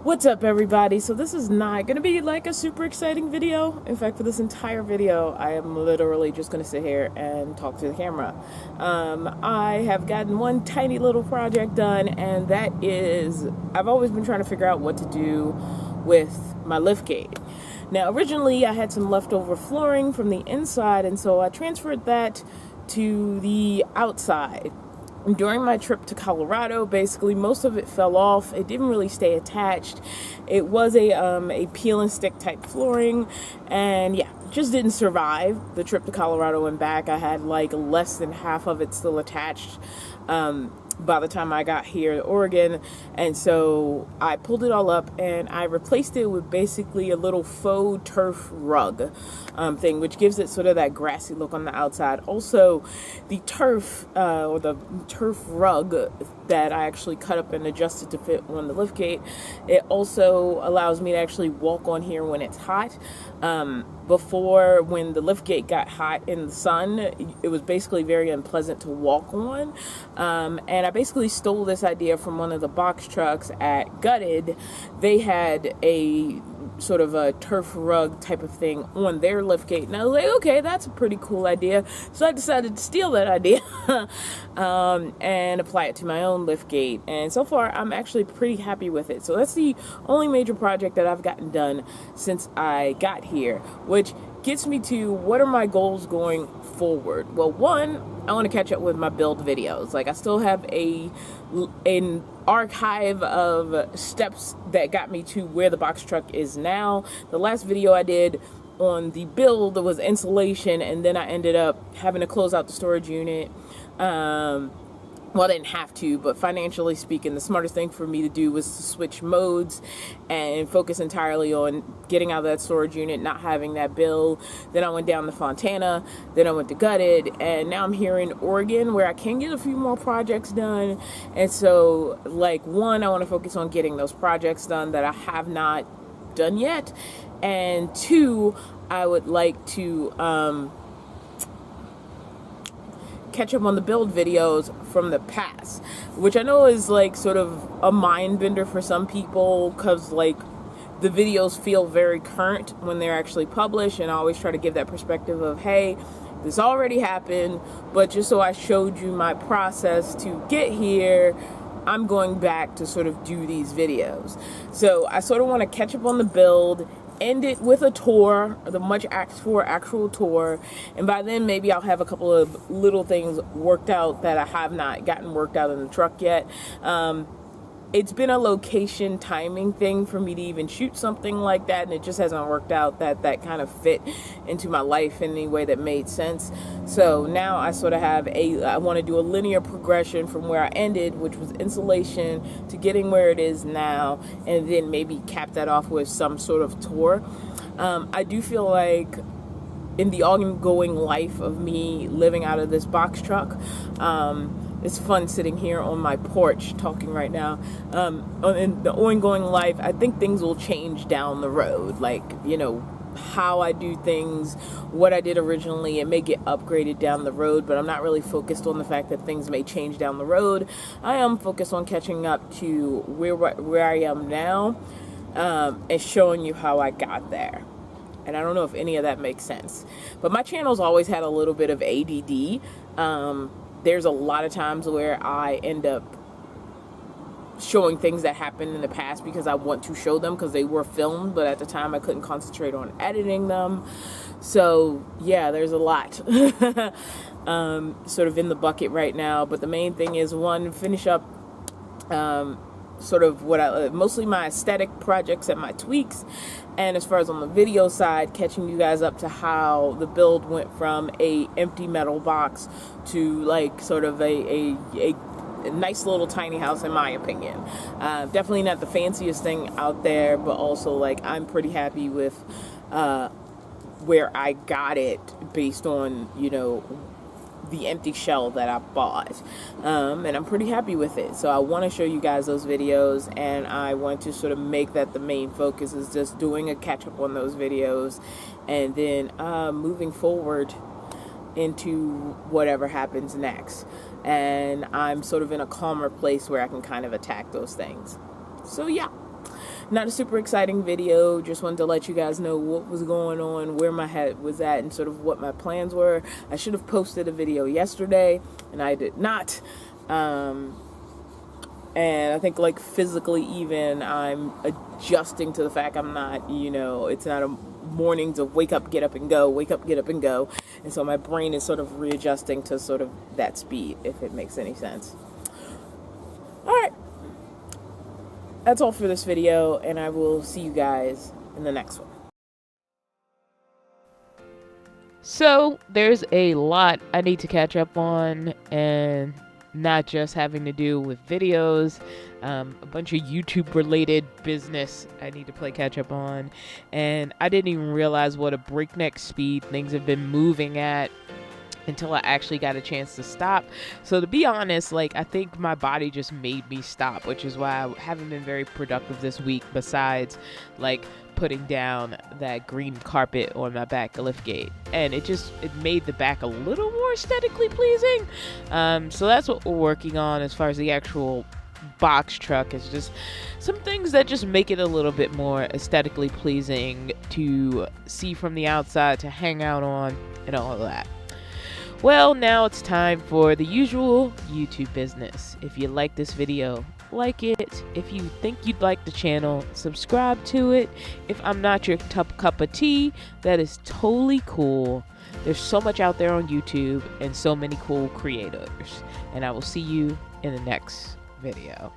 What's up, everybody? So this is not going to be like a super exciting video. In fact, for this entire video, I am literally just going to sit here and talk to the camera. I have gotten one tiny little project done, and that is, I've always been trying to figure out what to do with my liftgate. Now, originally, I had some leftover flooring from the inside, and so I transferred that to the outside. During my trip to Colorado, basically most of it fell off. It didn't really stay attached. It was a peel and stick type flooring, and yeah, just didn't survive the trip to Colorado and back. I had like less than half of it still attached by the time I got here to Oregon, and so I pulled it all up and I replaced it with basically a little faux turf rug thing, which gives it sort of that grassy look on the outside. Also, the turf or the turf rug that I actually cut up and adjusted to fit on the liftgate, it also allows me to actually walk on here when it's hot. Before, when the liftgate got hot in the sun, it was basically very unpleasant to walk on. And I basically stole this idea from one of the box trucks at Gutted. They had a sort of a turf rug type of thing on their liftgate, and I was like, okay, that's a pretty cool idea. So I decided to steal that idea and apply it to my own liftgate, and so far I'm actually pretty happy with it. So that's the only major project that I've gotten done since I got here, which gets me to what are my goals going forward. Well, one, I want to catch up with my build videos. Like, I still have an archive of steps that got me to where the box truck is now. The last video I did on the build was insulation, and then I ended up having to close out the storage unit. Well, I didn't have to, but financially speaking, the smartest thing for me to do was to switch modes and focus entirely on getting out of that storage unit, not having that bill. Then I went down to Fontana, then I went to Gutted, and now I'm here in Oregon where I can get a few more projects done. And so, like, one, I want to focus on getting those projects done that I have not done yet. And two, I would like to catch up on the build videos from the past, which I know is like sort of a mind bender for some people, because like the videos feel very current when they're actually published, and I always try to give that perspective of, hey, this already happened, but just so I showed you my process to get here, I'm going back to sort of do these videos. So I sort of want to catch up on the build, end it with a tour, the much asked for actual tour, and by then maybe I'll have a couple of little things worked out that I have not gotten worked out in the truck yet. It's been a location timing thing for me to even shoot something like that, and it just hasn't worked out that kind of fit into my life in any way that made sense. So now I sort of have I want to do a linear progression from where I ended, which was insulation, to getting where it is now, and then maybe cap that off with some sort of tour. I do feel like in the ongoing life of me living out of this box truck, it's fun sitting here on my porch talking right now. In the ongoing life, I think things will change down the road. Like, you know, how I do things, what I did originally, it may get upgraded down the road, but I'm not really focused on the fact that things may change down the road. I am focused on catching up to where I am now, and showing you how I got there. And I don't know if any of that makes sense. But my channel's always had a little bit of ADD. There's a lot of times where I end up showing things that happened in the past because I want to show them because they were filmed, but at the time I couldn't concentrate on editing them. So yeah, there's a lot sort of in the bucket right now. But the main thing is, one, finish up sort of what mostly my aesthetic projects and my tweaks, and as far as on the video side, catching you guys up to how the build went from a empty metal box to like sort of a nice little tiny house, in my opinion. Definitely not the fanciest thing out there, but also like I'm pretty happy with where I got it based on, you know, the empty shell that I bought, and I'm pretty happy with it. So I want to show you guys those videos, and I want to sort of make that the main focus, is just doing a catch up on those videos, and then moving forward into whatever happens next. And I'm sort of in a calmer place where I can kind of attack those things. So yeah, not a super exciting video. Just wanted to let you guys know what was going on, where my head was at, and sort of what my plans were. I should have posted a video yesterday, and I did not. And I think, like, physically even, I'm adjusting to the fact I'm not, it's not a mornings of wake up, get up and go, wake up, get up and go. And so my brain is sort of readjusting to sort of that speed, if it makes any sense. All right. That's all for this video, and I will see you guys in the next one. So there's a lot I need to catch up on, and not just having to do with videos, a bunch of YouTube related business I need to play catch up on. And I didn't even realize what a breakneck speed things have been moving at until I actually got a chance to stop. So to be honest, like, I think my body just made me stop, which is why I haven't been very productive this week, besides like putting down that green carpet on my back liftgate, and it made the back a little more aesthetically pleasing. So that's what we're working on as far as the actual box truck. Is just some things that just make it a little bit more aesthetically pleasing to see from the outside, to hang out on, and all of that. Well, now it's time for the usual YouTube business. If you like this video, like it. If you think you'd like the channel, subscribe to it. If I'm not your cup of tea, that is totally cool. There's so much out there on YouTube and so many cool creators. And I will see you in the next video.